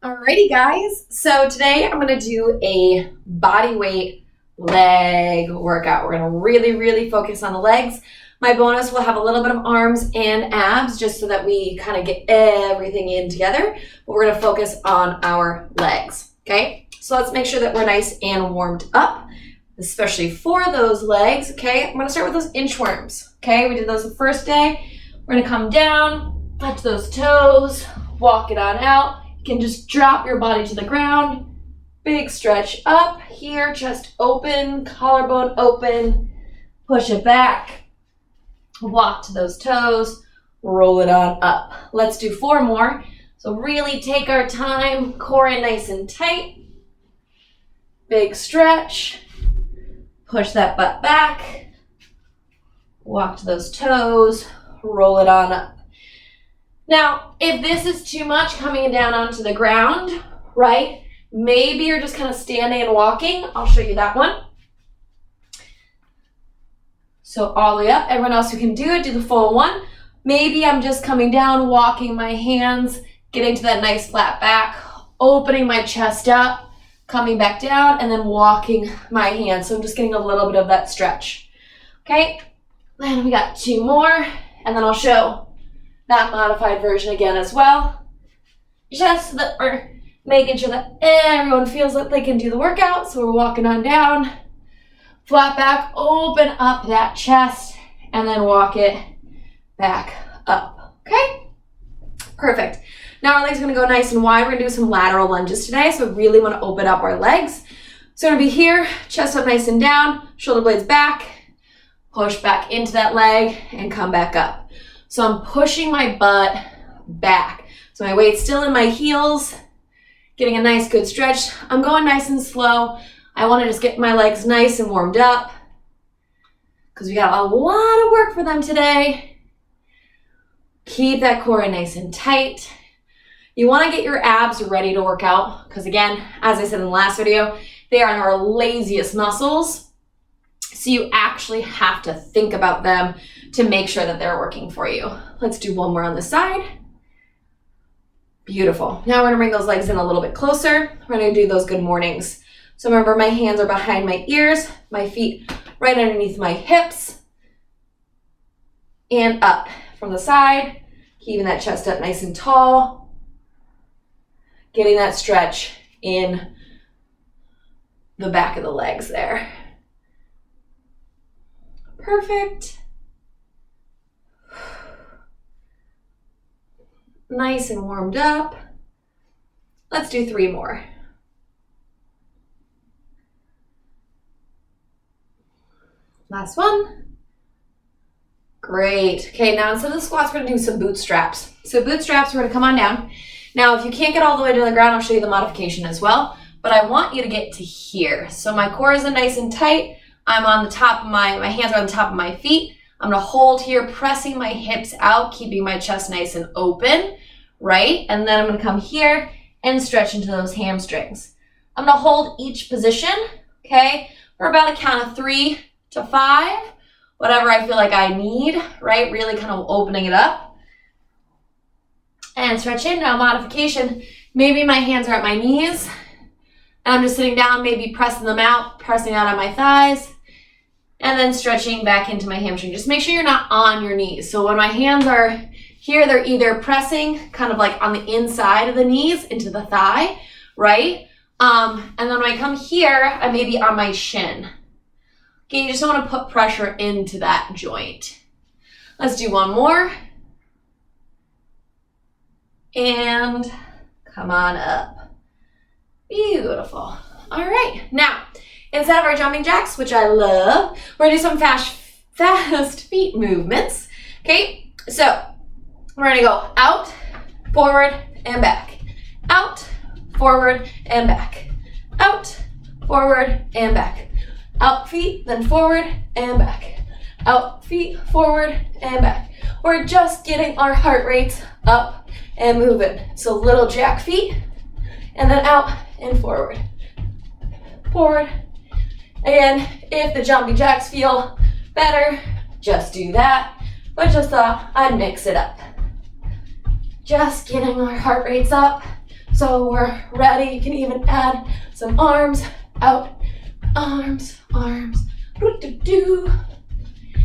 Alrighty guys, so today I'm going to do a body weight leg workout. We're going to really focus on the legs. My bonus will have a little bit of arms and abs just so that we kind of get everything in together, but we're going to focus on our legs, okay? So let's make sure that we're nice and warmed up, especially for those legs, okay? I'm going to start with those inchworms, okay? We did those the first day. We're going to come down, touch those toes, walk it on out. You can just drop your body to the ground, big stretch up here, chest open, collarbone open, push it back, walk to those toes, roll it on up. Let's do 4 more. So really take our time, core in nice and tight, big stretch, push that butt back, walk to those toes, roll it on up. Now, if this is too much coming down onto the ground, right, maybe you're just kind of standing and walking. I'll show you that one. So all the way up. Everyone else who can do it, do the full one. Maybe I'm just coming down, walking my hands, getting to that nice flat back, opening my chest up, coming back down, and then walking my hands. So I'm just getting a little bit of that stretch. Okay, then we got 2 more, and then I'll show that modified version again as well, just so that we're making sure that everyone feels like they can do the workout. So we're walking on down, flat back, open up that chest, and then walk it back up, okay? Perfect. Now our legs are gonna go nice and wide. We're gonna do some lateral lunges today, so we really wanna open up our legs. So we're gonna be here, chest up nice and down, shoulder blades back, push back into that leg, and come back up. So I'm pushing my butt back. So my weight's still in my heels, getting a nice good stretch. I'm going nice and slow. I want to just get my legs nice and warmed up because we got a lot of work for them today. Keep that core in nice and tight. You want to get your abs ready to work out because, again, as I said in the last video, they are our laziest muscles. So you actually have to think about them to make sure that they're working for you. Let's do 1 more on the side. Beautiful. Now we're gonna bring those legs in a little bit closer. We're gonna do those good mornings. So remember, my hands are behind my ears, my feet right underneath my hips, and up from the side, keeping that chest up nice and tall, getting that stretch in the back of the legs there. Perfect. Nice and warmed up. Let's do 3 more. Last one. Great. Okay, now instead of the squats, we're gonna do some bootstraps. So bootstraps, we're gonna come on down. Now, if you can't get all the way to the ground, I'll show you the modification as well, but I want you to get to here. So my core is nice and tight. I'm on the top of my hands are on the top of my feet. I'm gonna hold here, pressing my hips out, keeping my chest nice and open, right? And then I'm gonna come here and stretch into those hamstrings. I'm gonna hold each position, okay, for about a count of 3 to 5, whatever I feel like I need, right? Really kind of opening it up. And stretch in. Now modification, maybe my hands are at my knees, and I'm just sitting down, maybe pressing them out, pressing out on my thighs, and then stretching back into my hamstring. Just make sure you're not on your knees. So when my hands are here, they're either pressing kind of like on the inside of the knees into the thigh, right? And then when I come here, I may be on my shin. Okay, you just don't want to put pressure into that joint. Let's do 1 more. And come on up. Beautiful. All right, now, instead of our jumping jacks, which I love, we're gonna do some fast feet movements, okay? So, we're gonna go out, forward, and back. Out, forward, and back. Out, forward, and back. Out feet, then forward, and back. Out feet, forward, and back. We're just getting our heart rates up and moving. So little jack feet, and then out and forward. Forward. And if the jumping jacks feel better, just do that. But just thought I'd mix it up. Just getting our heart rates up, So we're ready. You can even add some arms out. Arms, arms. Do-do-do.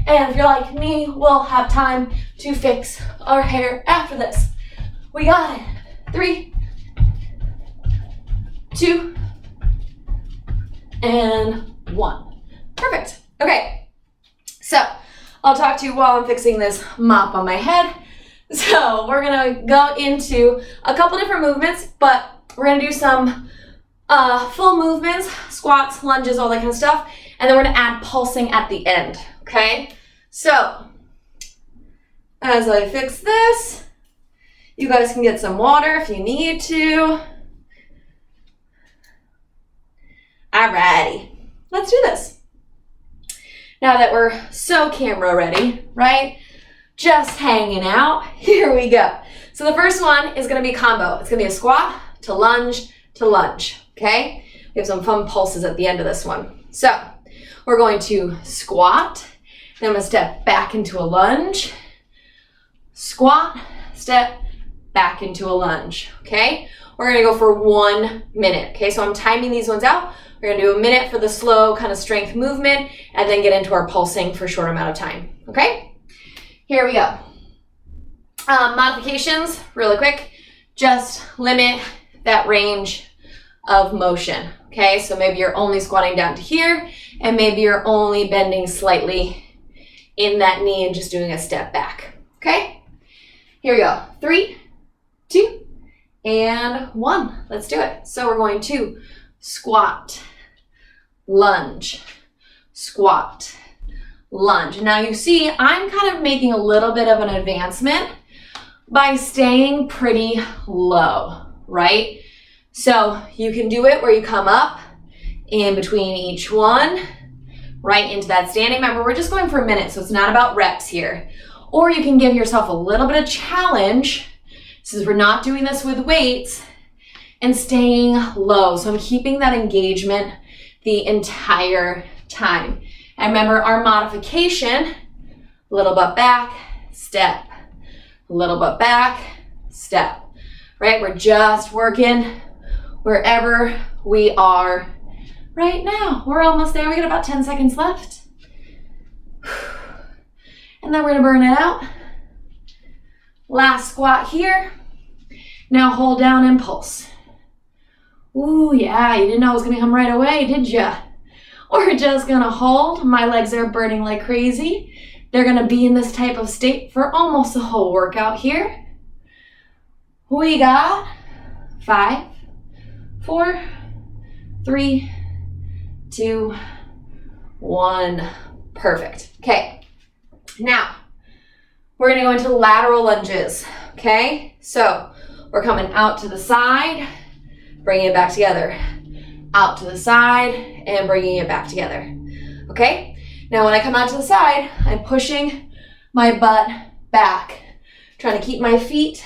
And if you're like me, we'll have time to fix our hair after this. We got it. 3, 2, and 1. Perfect. Okay. So I'll talk to you while I'm fixing this mop on my head. So we're gonna go into a couple different movements, but we're gonna do some full movements, squats, lunges, all that kind of stuff, and then we're gonna add pulsing at the end, okay? So, as I fix this, you guys can get some water if you need to. Alrighty, let's do this. Now that we're so camera ready, right? Just hanging out, here we go. So the first one is gonna be a combo. It's gonna be a squat to lunge, okay? We have some fun pulses at the end of this one. So we're going to squat, then I'm gonna step back into a lunge, squat, step back into a lunge, okay? We're gonna go for 1 minute, okay? So I'm timing these ones out. We're gonna do a minute for the slow kind of strength movement and then get into our pulsing for a short amount of time, okay? Here we go. Modifications, really quick. Just limit that range of motion, okay? So maybe you're only squatting down to here, and maybe you're only bending slightly in that knee and just doing a step back, okay? Here we go. 3, 2, and 1. Let's do it. So we're going to squat, lunge, squat, lunge. Now you see, I'm kind of making a little bit of an advancement by staying pretty low, right? So you can do it where you come up in between each one, right into that standing. Remember, we're just going for a minute, so it's not about reps here. Or you can give yourself a little bit of challenge, since we're not doing this with weights, and staying low. So I'm keeping that engagement the entire time. And remember our modification, a little bit back, step, a little bit back, step, right? We're just working wherever we are right now. We're almost there. We got about 10 seconds left. And then we're gonna burn it out. Last squat here. Now hold down and pulse. Ooh, yeah, you didn't know it was gonna come right away, did ya? We're just gonna hold. My legs are burning like crazy. They're gonna be in this type of state for almost the whole workout here. We got 5, 4, 3, 2, 1. Perfect. Okay. Now, we're gonna go into lateral lunges, okay? So, we're coming out to the side, bringing it back together. Out to the side, and bringing it back together, okay? Now, when I come out to the side, I'm pushing my butt back, trying to keep my feet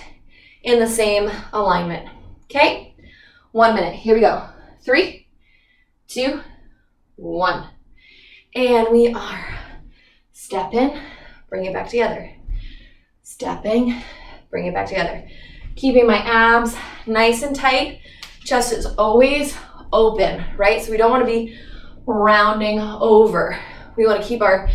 in the same alignment, okay? 1 minute, here we go. 3, 2, 1. And we are stepping, bring it back together. Stepping, bring it back together. Keeping my abs nice and tight. Chest is always open, right? So we don't want to be rounding over. We want to keep our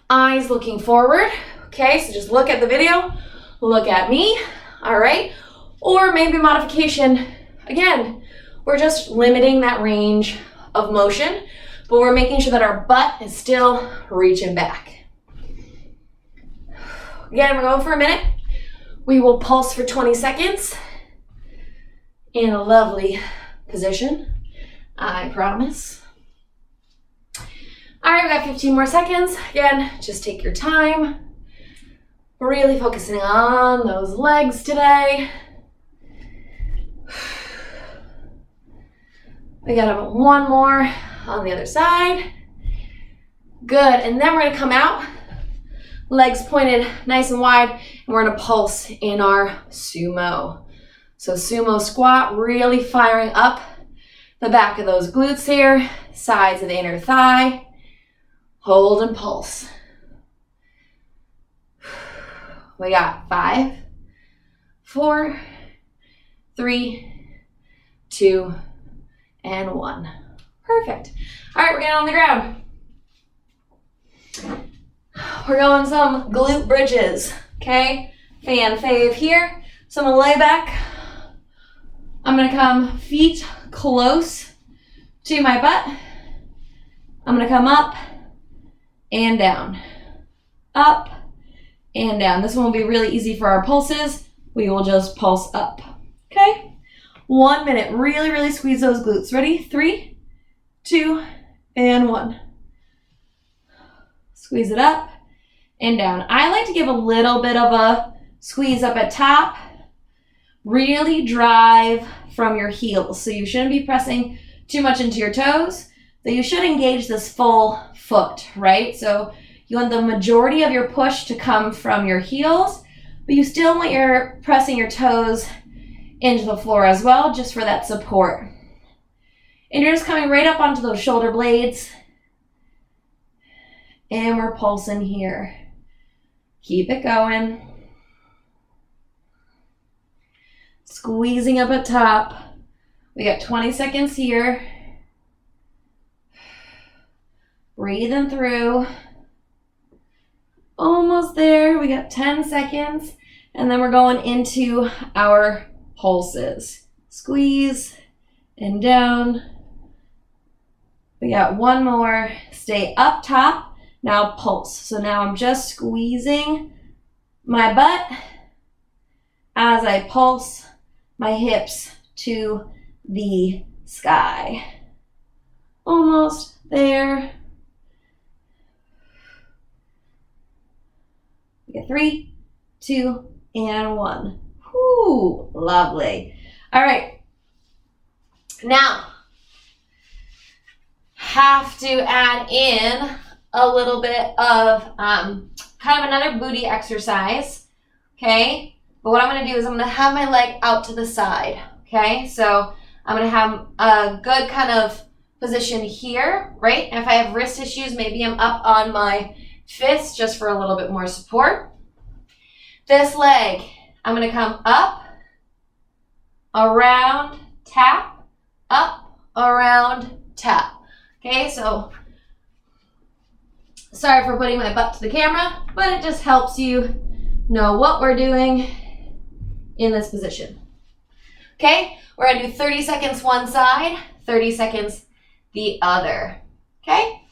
eyes looking forward, okay? So just look at the video, look at me, all right? Or maybe modification, again, we're just limiting that range of motion, but we're making sure that our butt is still reaching back. Again, we're going for a minute. We will pulse for 20 seconds in a lovely position, I promise. All right, we got 15 more seconds. Again, just take your time. We're really focusing on those legs today. We got one more on the other side. Good, and then we're gonna come out, legs pointed nice and wide, and we're gonna pulse in our sumo. So sumo squat, really firing up the back of those glutes here, sides of the inner thigh. Hold and pulse. We got 5, 4, 3, 2, and 1. Perfect. All right, we're getting on the ground. We're going some glute bridges, okay? Fan fave here. So I'm gonna lay back. I'm gonna come feet close to my butt. I'm gonna come up and down. Up and down. This one will be really easy for our pulses. We will just pulse up, okay? 1 minute, really, really squeeze those glutes. Ready? 3, 2, and 1. Squeeze it up and down. I like to give a little bit of a squeeze up at top. Really drive from your heels. So you shouldn't be pressing too much into your toes. So you should engage this full foot, right? So you want the majority of your push to come from your heels, but you still want your pressing your toes into the floor as well, just for that support. And you're just coming right up onto those shoulder blades. And we're pulsing here. Keep it going. Squeezing up at top. We got 20 seconds here. Breathing through. Almost there. We got 10 seconds. And then we're going into our pulses. Squeeze and down. We got one more. Stay up top. Now pulse. So now I'm just squeezing my butt as I pulse my hips to the sky. Almost there. We got 3, 2, and 1. Whoo, lovely. All right. Now, have to add in a little bit of kind of another booty exercise, okay? But what I'm gonna do is I'm gonna have my leg out to the side, okay? So I'm gonna have a good kind of position here, right? And if I have wrist issues, maybe I'm up on my fist just for a little bit more support. This leg, I'm gonna come up, around, tap, up, around, tap. Okay, so sorry for putting my butt to the camera, but it just helps you know what we're doing in this position. Okay, we're gonna do 30 seconds one side, 30 seconds the other. Okay,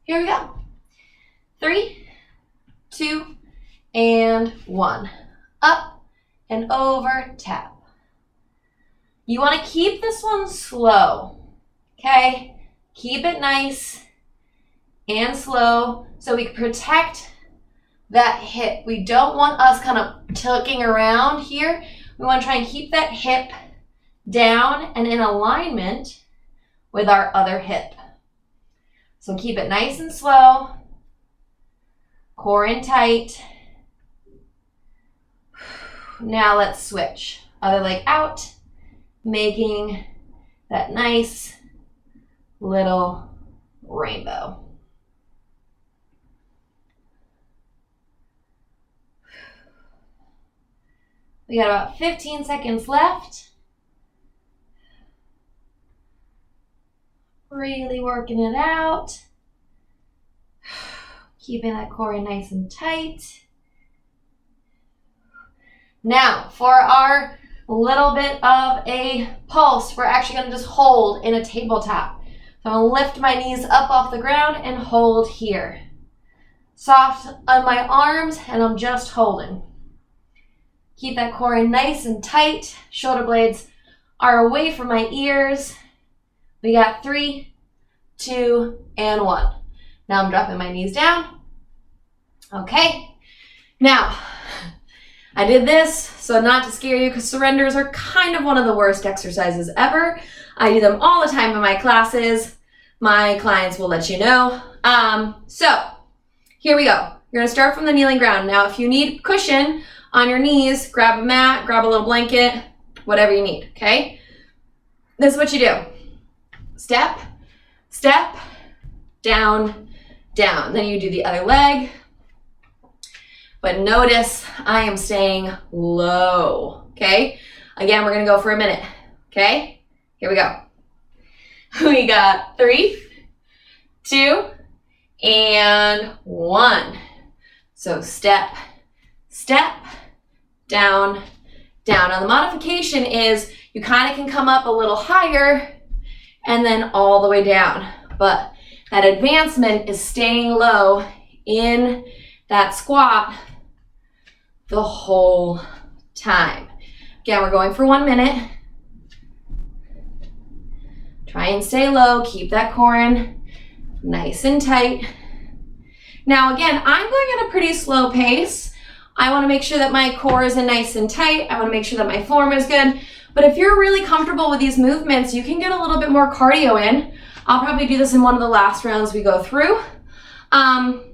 here we go. 3, 2, and 1. Up and over, tap. You wanna keep this one slow, okay? Keep it nice and slow so we can protect that hip. We don't want us kind of tilting around here. We want to try and keep that hip down and in alignment with our other hip. So keep it nice and slow, core in tight. Now let's switch. Other leg out, making that nice little rainbow. We got about 15 seconds left. Really working it out. Keeping that core nice and tight. Now, for our little bit of a pulse, we're actually going to just hold in a tabletop. So I'm going to lift my knees up off the ground and hold here. Soft on my arms, and I'm just holding. Keep that core nice and tight. Shoulder blades are away from my ears. We got 3, 2, and 1. Now I'm dropping my knees down. Okay. Now, I did this, so not to scare you, because surrenders are kind of one of the worst exercises ever. I do them all the time in my classes. My clients will let you know. So, here we go. You're gonna start from the kneeling ground. Now, if you need cushion on your knees, grab a mat, grab a little blanket, whatever you need, okay? This is what you do. Step, step, down, down. Then you do the other leg. But notice I am staying low, okay? Again, we're gonna go for a minute, okay? Here we go. We got 3, 2, and 1. So step, step, down, down. Now the modification is you kind of can come up a little higher and then all the way down. But that advancement is staying low in that squat the whole time. Again, we're going for 1 minute. Try and stay low, keep that core in nice and tight. Now again, I'm going at a pretty slow pace. I want to make sure that my core is in nice and tight. I want to make sure that my form is good. But if you're really comfortable with these movements, you can get a little bit more cardio in. I'll probably do this in one of the last rounds we go through. But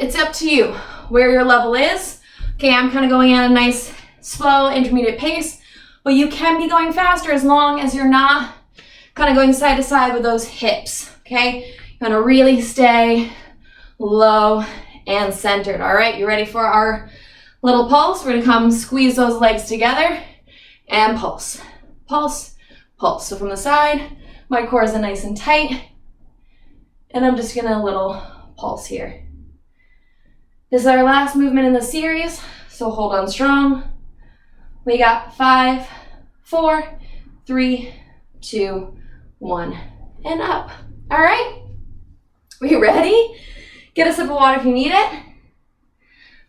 it's up to you where your level is. Okay, I'm kind of going at a nice, slow, intermediate pace. But you can be going faster as long as you're not kind of going side to side with those hips, okay? You want to really stay low and centered. All right, you ready for our little pulse? We're going to come squeeze those legs together and pulse, pulse, pulse. So from the side, my core is nice and tight, and I'm just going to little pulse here. This is our last movement in the series, so hold on strong. We got 5, 4, 3, 2, 1, and up. All right, we ready? Get a sip of water if you need it.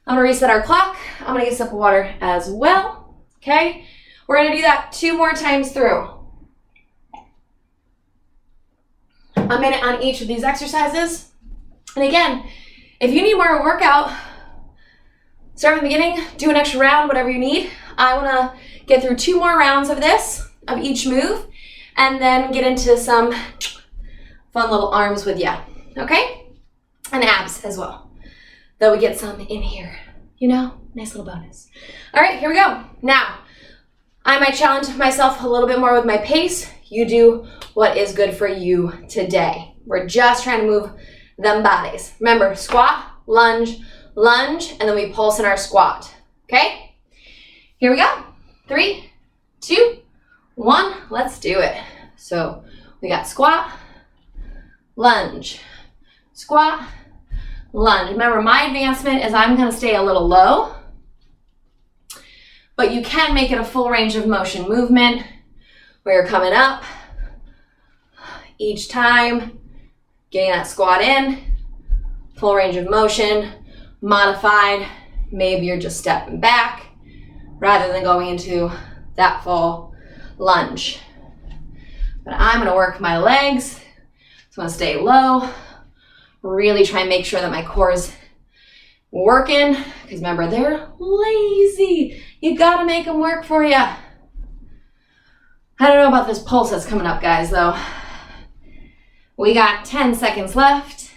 I'm gonna reset our clock. I'm gonna get a sip of water as well, okay? We're gonna do that 2 more times through. A minute on each of these exercises. And again, if you need more of a workout, start from the beginning, do an extra round, whatever you need. I wanna get through 2 more rounds of this, of each move, and then get into some fun little arms with you, okay? And abs as well. Though we get some in here, you know, nice little bonus. All right, here we go. Now, I might challenge myself a little bit more with my pace. You do what is good for you today. We're just trying to move them bodies. Remember, squat, lunge, lunge, and then we pulse in our squat, okay? Here we go. 3, 2, 1, let's do it. So we got squat, lunge, squat, lunge. Remember, my advancement is I'm gonna stay a little low, but you can make it a full range of motion movement where you're coming up each time, getting that squat in, full range of motion, modified, maybe you're just stepping back rather than going into that full lunge. But I'm gonna work my legs, so I'm gonna stay low, really try and make sure that my core is working, because remember, they're lazy. You gotta make them work for you. I don't know about this pulse that's coming up, guys, though. We got 10 seconds left.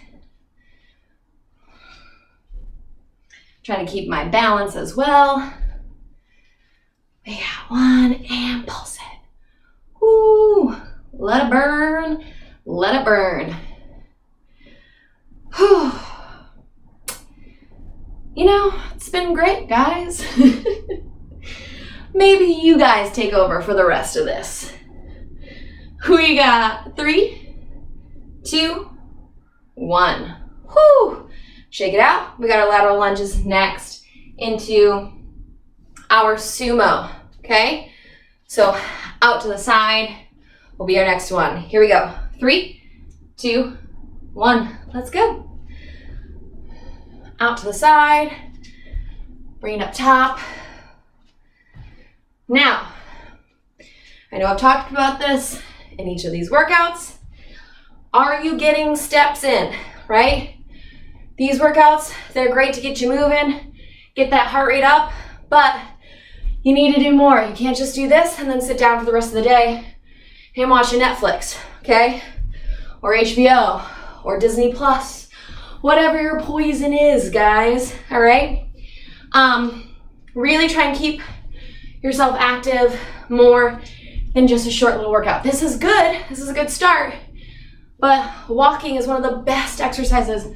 Trying to keep my balance as well. We got 1, and pulse it. Woo! Let it burn, let it burn. Whew. You know, it's been great, guys. Maybe you guys take over for the rest of this. We got 3, 2, 1. Whew. Shake it out. We got our lateral lunges next into our sumo, okay? So out to the side will be our next one. Here we go. 3, 2, 1. Let's go. Out to the side. Bring it up top. Now, I know I've talked about this in each of these workouts. Are you getting steps in, right? These workouts, they're great to get you moving, get that heart rate up, but you need to do more. You can't just do this and then sit down for the rest of the day and watch Netflix, okay? Or HBO, or Disney Plus, whatever your poison is, guys, all right? Really try and keep yourself active more than just a short little workout. This is good, this is a good start, but walking is one of the best exercises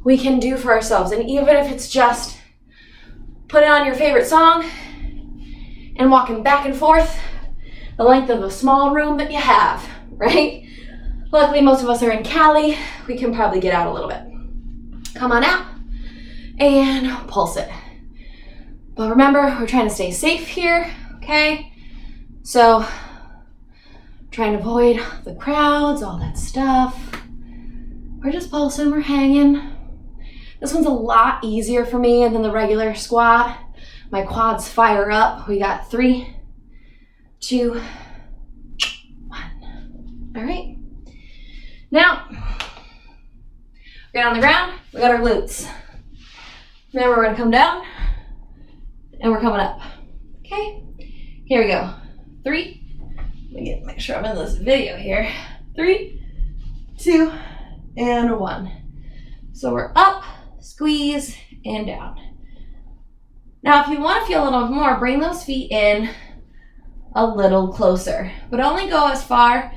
we can do for ourselves. And even if it's just putting on your favorite song and walking back and forth the length of a small room that you have, right? Luckily, most of us are in Cali. We can probably get out a little bit. Come on out and pulse it. But remember, we're trying to stay safe here, okay? So, trying to avoid the crowds, all that stuff. We're just pulsing, we're hanging. This one's a lot easier for me than the regular squat. My quads fire up. We got 3, 2, 1. All right. Now, get on the ground, we got our glutes. Remember, we're gonna come down and we're coming up. Okay, here we go. 3, let me make sure I'm in this video here. 3, 2, and 1. So we're up, squeeze, and down. Now, if you want to feel a little more, bring those feet in a little closer, but only go as far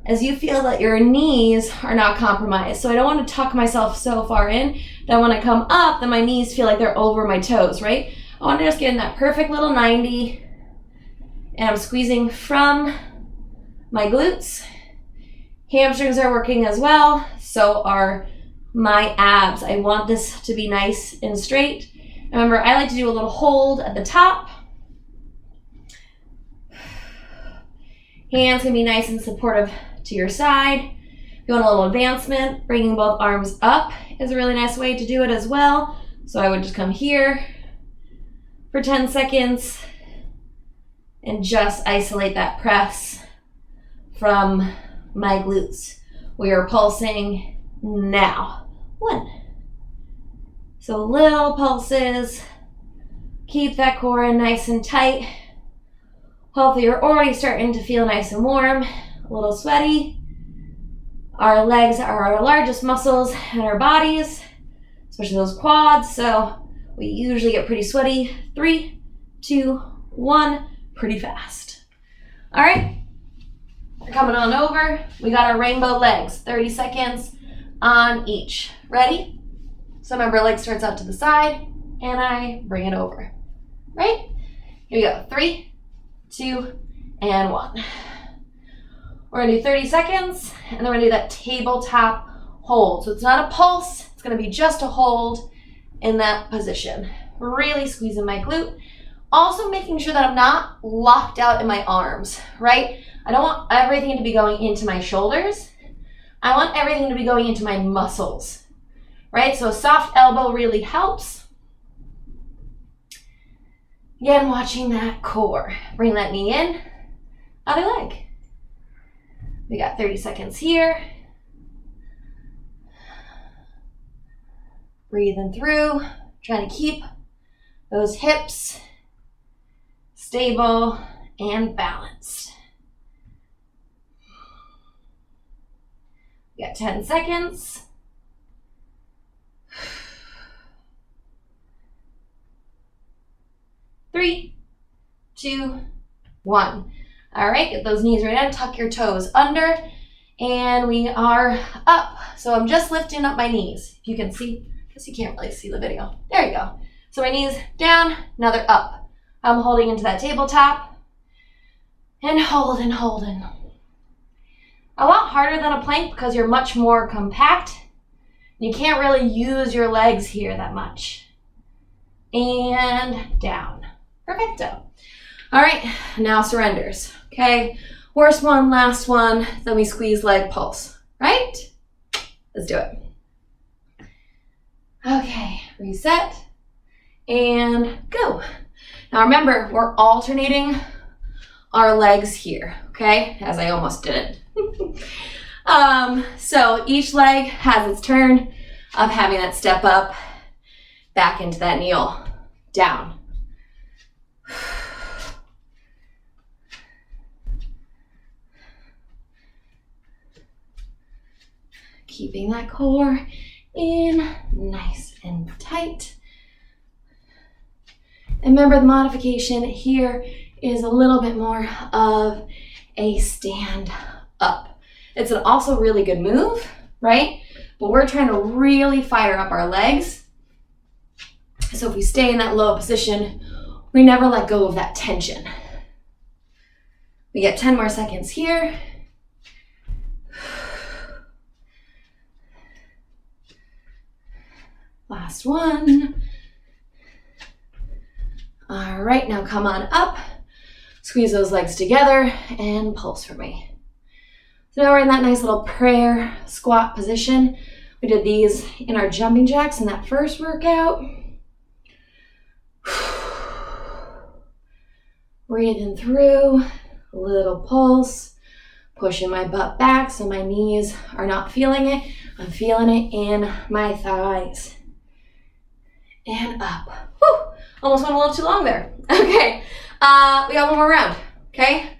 as you feel that your knees are not compromised. So I don't want to tuck myself so far in that when I come up, then my knees feel like they're over my toes, right? I want to just get in that perfect little 90, and I'm squeezing from my glutes. Hamstrings are working as well, so are my abs. I want this to be nice and straight. Remember, I like to do a little hold at the top. Hands can be nice and supportive to your side. If you want a little advancement, bringing both arms up is a really nice way to do it as well. So I would just come here for 10 seconds and just isolate that press from my glutes. We are pulsing now. 1. So little pulses. Keep that core in nice and tight. Hopefully you're already starting to feel nice and warm, a little sweaty. Our legs are our largest muscles in our bodies, especially those quads, so we usually get pretty sweaty. 3, 2, 1, pretty fast. All right, we're coming on over. We got our rainbow legs, 30 seconds on each. Ready? So remember, leg starts out to the side, and I bring it over. Right? Here we go. 3, 2, and 1. We're gonna do 30 seconds, and then we're gonna do that tabletop hold. So it's not a pulse, it's gonna be just a hold in that position. Really squeezing my glute. Also making sure that I'm not locked out in my arms, right? I don't want everything to be going into my shoulders. I want everything to be going into my muscles, right? So a soft elbow really helps. Again, watching that core. Bring that knee in, other leg. We got 30 seconds here. Breathing through, trying to keep those hips stable and balanced. We got 10 seconds. Three, 2, 1. All right, get those knees right in, tuck your toes under, and we are up. So I'm just lifting up my knees. If you can see, I guess you can't really see the video. There you go. So my knees down, now they're up. I'm holding into that tabletop, and holding. A lot harder than a plank because you're much more compact. You can't really use your legs here that much. And down. Perfecto. All right, now surrenders, okay? Worst one, last one, then we squeeze leg pulse, right? Let's do it. Okay, reset, and go. Now remember, we're alternating our legs here, okay? As I almost didn't. So each leg has its turn of having that step up, back into that kneel, down. Keeping that core in nice and tight. And remember, the modification here is a little bit more of a stand up. It's an also really good move, right? But we're trying to really fire up our legs. So if we stay in that low position, we never let go of that tension. We get 10 more seconds here. Last one. All right, now come on up. Squeeze those legs together and pulse for me. So now we're in that nice little prayer squat position. We did these in our jumping jacks in that first workout. Breathing through, a little pulse, pushing my butt back so my knees are not feeling it. I'm feeling it in my thighs. And up. Whew, almost went a little too long there. Okay, we got one more round, okay?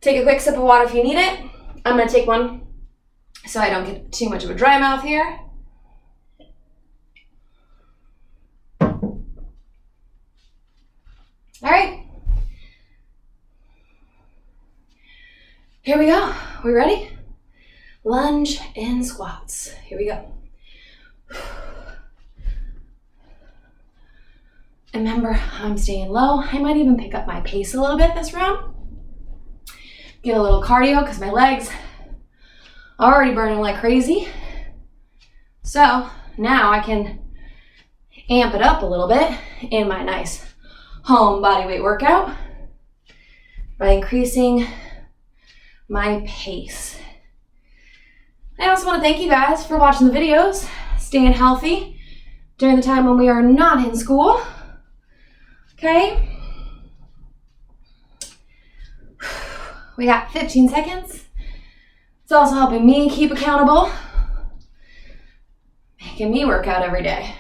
Take a quick sip of water if you need it. I'm gonna take one so I don't get too much of a dry mouth here. All right. Here we go. We ready? Lunge and squats. Here we go. Remember, I'm staying low. I might even pick up my pace a little bit this round. Get a little cardio because my legs are already burning like crazy. So now I can amp it up a little bit in my nice home bodyweight workout by increasing my pace. I also want to thank you guys for watching the videos, staying healthy during the time when we are not in school. Okay. We got 15 seconds. It's also helping me keep accountable, making me work out every day.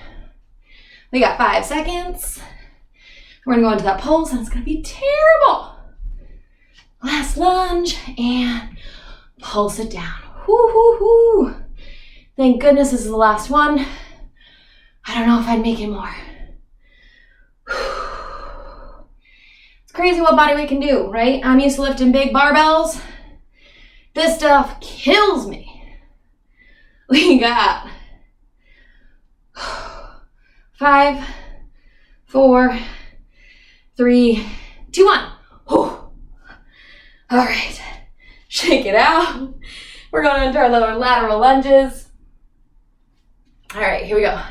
We got 5 seconds. We're gonna go into that pulse and it's gonna be terrible. Last lunge and pulse it down. Whoo, whoo, whoo. Thank goodness this is the last one. I don't know if I'd make it more. It's crazy what body weight can do, right? I'm used to lifting big barbells. This stuff kills me. We got 5, 4, 3, 2, 1. All right, shake it out. We're going into our lower lateral lunges. All right, here we go.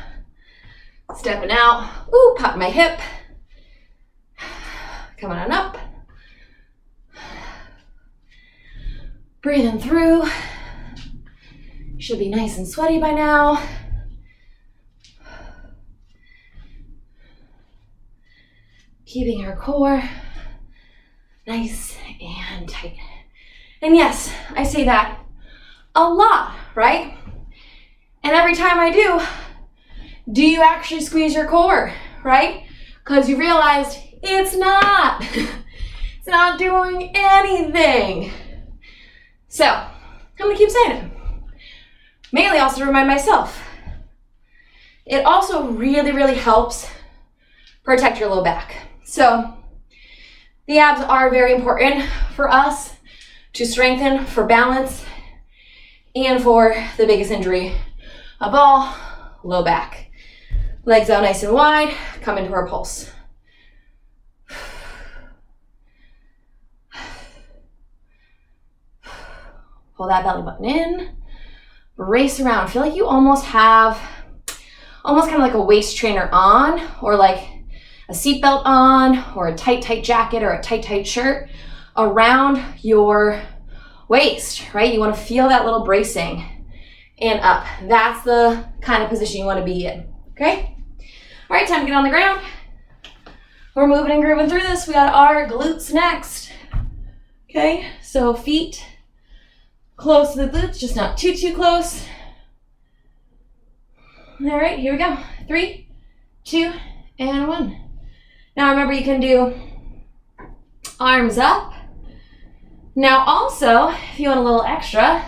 Stepping out. Ooh, pop my hip. Coming on up. Breathing through. Should be nice and sweaty by now. Keeping our core nice and tight. And yes, I say that a lot, right? And every time I do you actually squeeze your core, right? Because you realized it's not doing anything. So, I'm gonna keep saying it. Mainly also to remind myself. It also really, really helps protect your low back. So, the abs are very important for us to strengthen, for balance, and for the biggest injury of all, low back. Legs out nice and wide, come into our pulse. Pull that belly button in, brace around. Feel like you almost have, kind of like a waist trainer on, or like a seatbelt on, or a tight jacket, or a tight shirt around your waist, right? You want to feel that little bracing and up. That's the kind of position you want to be in, okay? All right, time to get on the ground. We're moving and grooving through this. We got our glutes next, okay? So feet close to the glutes, just not too close. All right, here we go. 3, 2, and 1. Now remember, you can do arms up. Now also, if you want a little extra,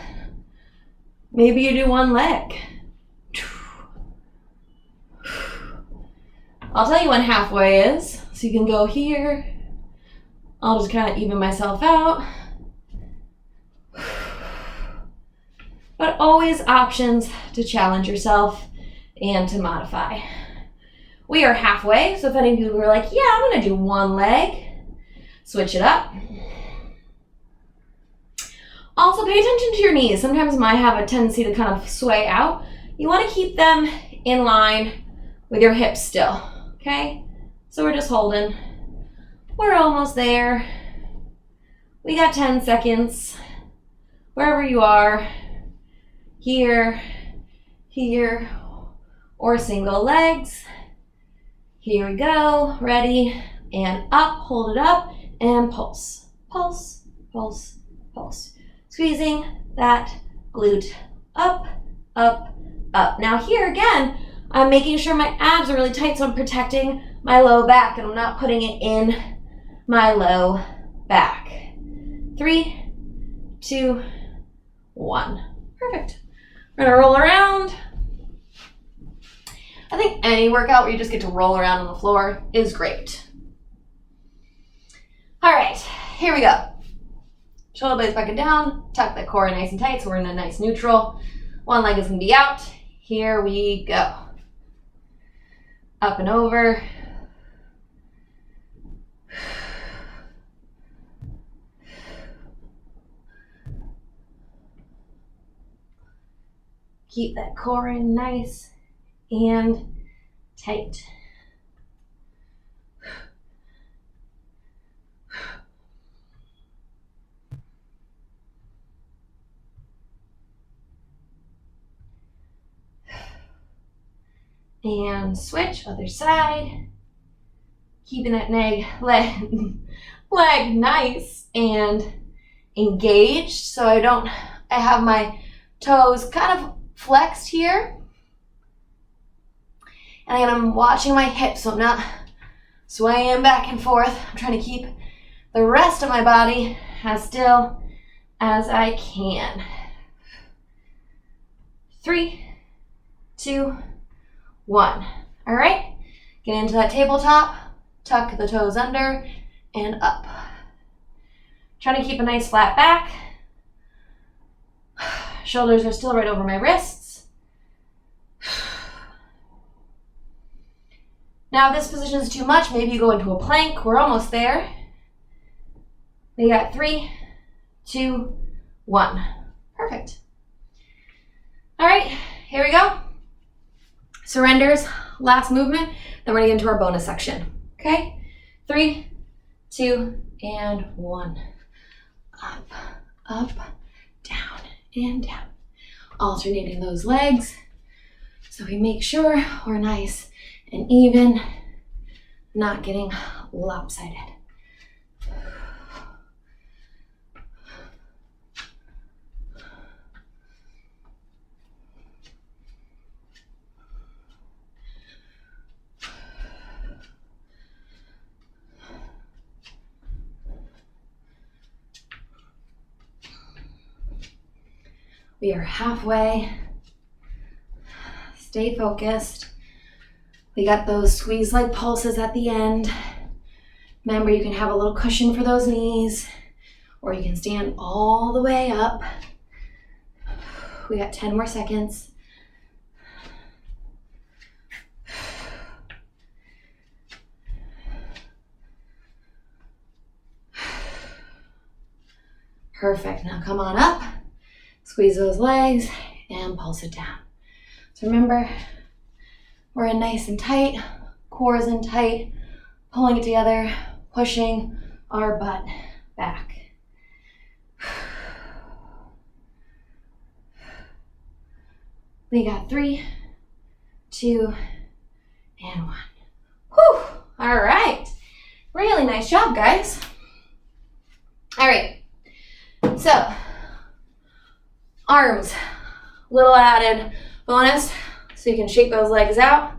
maybe you do one leg. I'll tell you when halfway is, so you can go here. I'll just kind of even myself out. But always options to challenge yourself and to modify. We are halfway, so if any of you are like, yeah, I'm gonna do one leg, switch it up. Also, pay attention to your knees. Sometimes mine have a tendency to kind of sway out. You want to keep them in line with your hips still, okay? So we're just holding. We're almost there. We got 10 seconds. Wherever you are, here, here, or single legs. Here we go, ready, and up, hold it up, and pulse, pulse, pulse, pulse. Squeezing that glute up, up, up. Now here again, I'm making sure my abs are really tight, so I'm protecting my low back, and I'm not putting it in my low back. 3, 2, 1. Perfect. We're gonna roll around. I think any workout where you just get to roll around on the floor is great. All right, here we go. Shoulder blades back and down, tuck the core nice and tight so we're in a nice neutral. One leg is gonna be out. Here we go. Up and over. Keep that core in nice and tight. And switch, other side. Keeping that leg nice and engaged so I have my toes kind of flexed here. And again, I'm watching my hips so I'm not swaying back and forth. I'm trying to keep the rest of my body as still as I can. 3, 2, 1. All right, get into that tabletop, tuck the toes under and up. Trying to keep a nice flat back. Shoulders are still right over my wrists. Now if this position is too much, maybe you go into a plank. We're almost there. We got 3, 2, 1. Perfect. All right, here we go. Surrenders, last movement. Then we're gonna get into our bonus section, okay? 3, 2, and 1. Up, up, down, and down. Alternating those legs so we make sure we're nice and even, not getting lopsided. We are halfway. Stay focused. We got those squeeze-like pulses at the end. Remember, you can have a little cushion for those knees, or you can stand all the way up. We got 10 more seconds. Perfect. Now come on up. Squeeze those legs and pulse it down. So remember, we're in nice and tight, core is in tight, pulling it together, pushing our butt back. We got 3, 2, and 1. Whew, all right. Really nice job, guys. All right, so arms, little added bonus, so you can shake those legs out.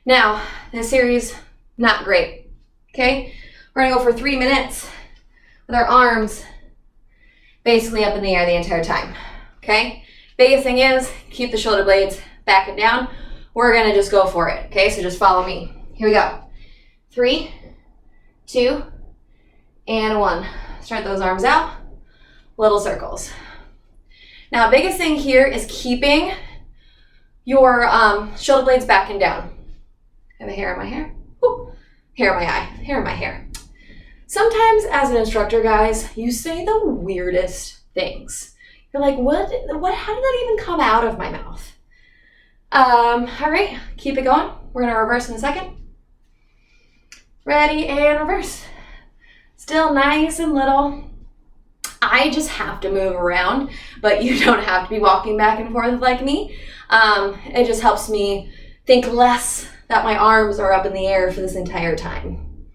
Now, this series, not great, okay? We're gonna go for 3 minutes with our arms basically up in the air the entire time, okay? Biggest thing is, keep the shoulder blades back and down. We're gonna just go for it, okay? So just follow me. Here we go. 3, 2, and 1. Start those arms out, little circles. Now, biggest thing here is keeping your shoulder blades back and down. I have a hair in my hair. Ooh, hair in my eye, hair in my hair. Sometimes as an instructor, guys, you say the weirdest things. You're like, how did that even come out of my mouth? All right, keep it going. We're gonna reverse in a second. Ready, and reverse. Still nice and little. I just have to move around, but you don't have to be walking back and forth like me. It just helps me think less that my arms are up in the air for this entire time.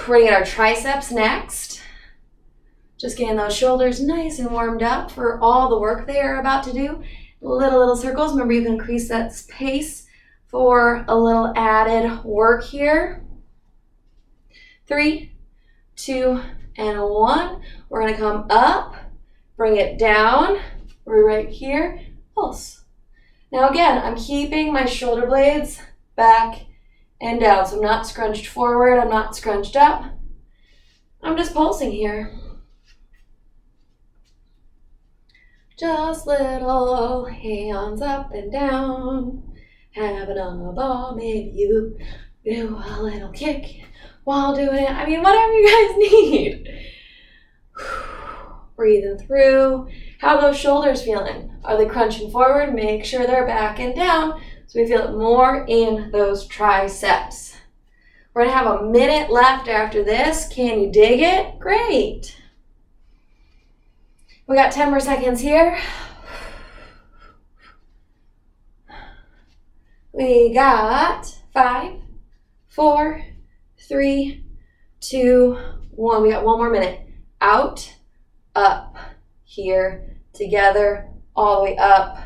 We're gonna get our triceps next. Just getting those shoulders nice and warmed up for all the work they are about to do. Little circles. Remember, you can increase that pace for a little added work here. 3, 2, and 1. We're gonna come up, bring it down. We're right here, pulse. Now again, I'm keeping my shoulder blades back and down. So I'm not scrunched forward, I'm not scrunched up. I'm just pulsing here. Just little hands up and down, having a ball. Maybe you do a little kick while doing it. I mean, whatever you guys need. Breathing through. How are those shoulders feeling? Are they crunching forward? Make sure they're back and down so we feel it more in those triceps. We're gonna have a minute left after this. Can you dig it? Great. We got 10 more seconds here. We got 5, 4, 3, 2, 1. We got one more minute. Out, up, here, together, all the way up.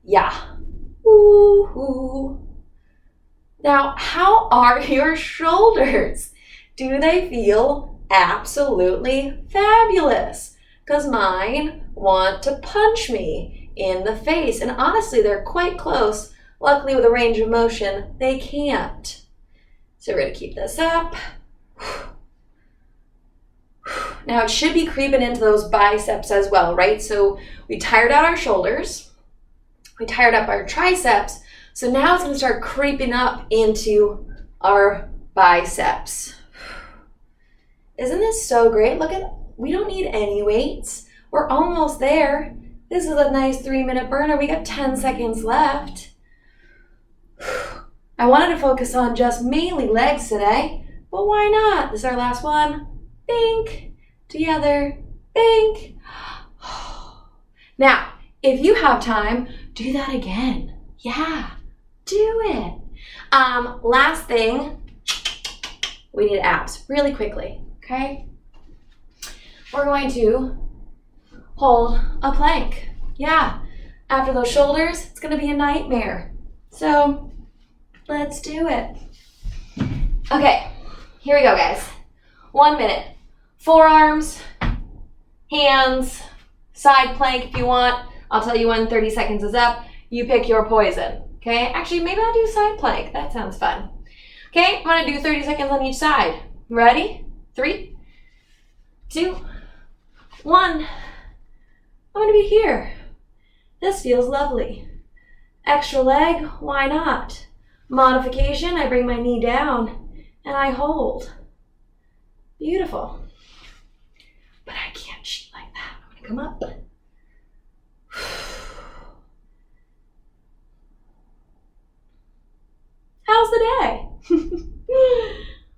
Yeah. Woo-hoo. Now, how are your shoulders? Do they feel absolutely fabulous? Because mine want to punch me in the face. And honestly, they're quite close. Luckily, with a range of motion, they can't. So we're going to keep this up. Now, it should be creeping into those biceps as well, right? So we tired out our shoulders. We tired up our triceps. So now it's going to start creeping up into our biceps. Isn't this so great? Look at, we don't need any weights. We're almost there. This is a nice 3-minute burner. We got 10 seconds left. I wanted to focus on just mainly legs today, but why not? This is our last one. Think. Together. Think. Now, if you have time, do that again. Yeah, do it. Last thing, we need abs really quickly, okay? We're going to hold a plank. Yeah, after those shoulders, it's gonna be a nightmare. So let's do it. Okay, here we go, guys. 1 minute. Forearms, hands, side plank if you want. I'll tell you when 30 seconds is up. You pick your poison, okay? Actually, maybe I'll do side plank. That sounds fun. Okay, I'm gonna do 30 seconds on each side. Ready? 3, 2, 1. I'm gonna be here. This feels lovely. Extra leg, why not? Modification, I bring my knee down and I hold. Beautiful. But I can't cheat like that. I'm gonna come up. How's the day?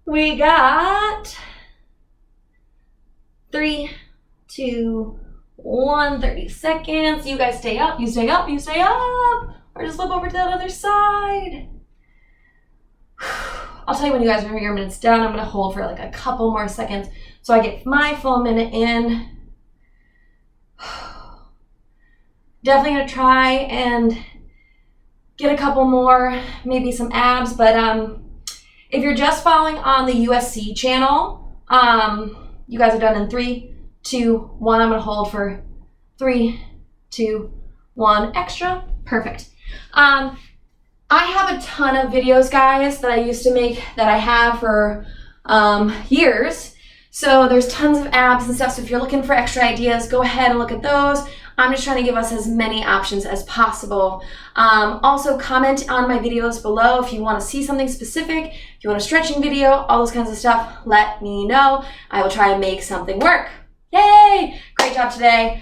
We got 3, 2, 1, 30 seconds. You guys stay up, you stay up, you stay up. Or just flip over to that other side. I'll tell you when you guys are your minutes done. I'm gonna hold for like a couple more seconds so I get my full minute in. Definitely gonna try and get a couple more, maybe some abs, but if you're just following on the USC channel, you guys are done in 3, 2, 1. I'm gonna hold for 3, 2, 1. Extra, perfect. I have a ton of videos, guys, that I used to make that I have for years. So there's tons of abs and stuff. So if you're looking for extra ideas, go ahead and look at those. I'm just trying to give us as many options as possible. Also, comment on my videos below if you want to see something specific, if you want a stretching video, all those kinds of stuff, let me know. I will try and make something work. Yay! Great, great job today.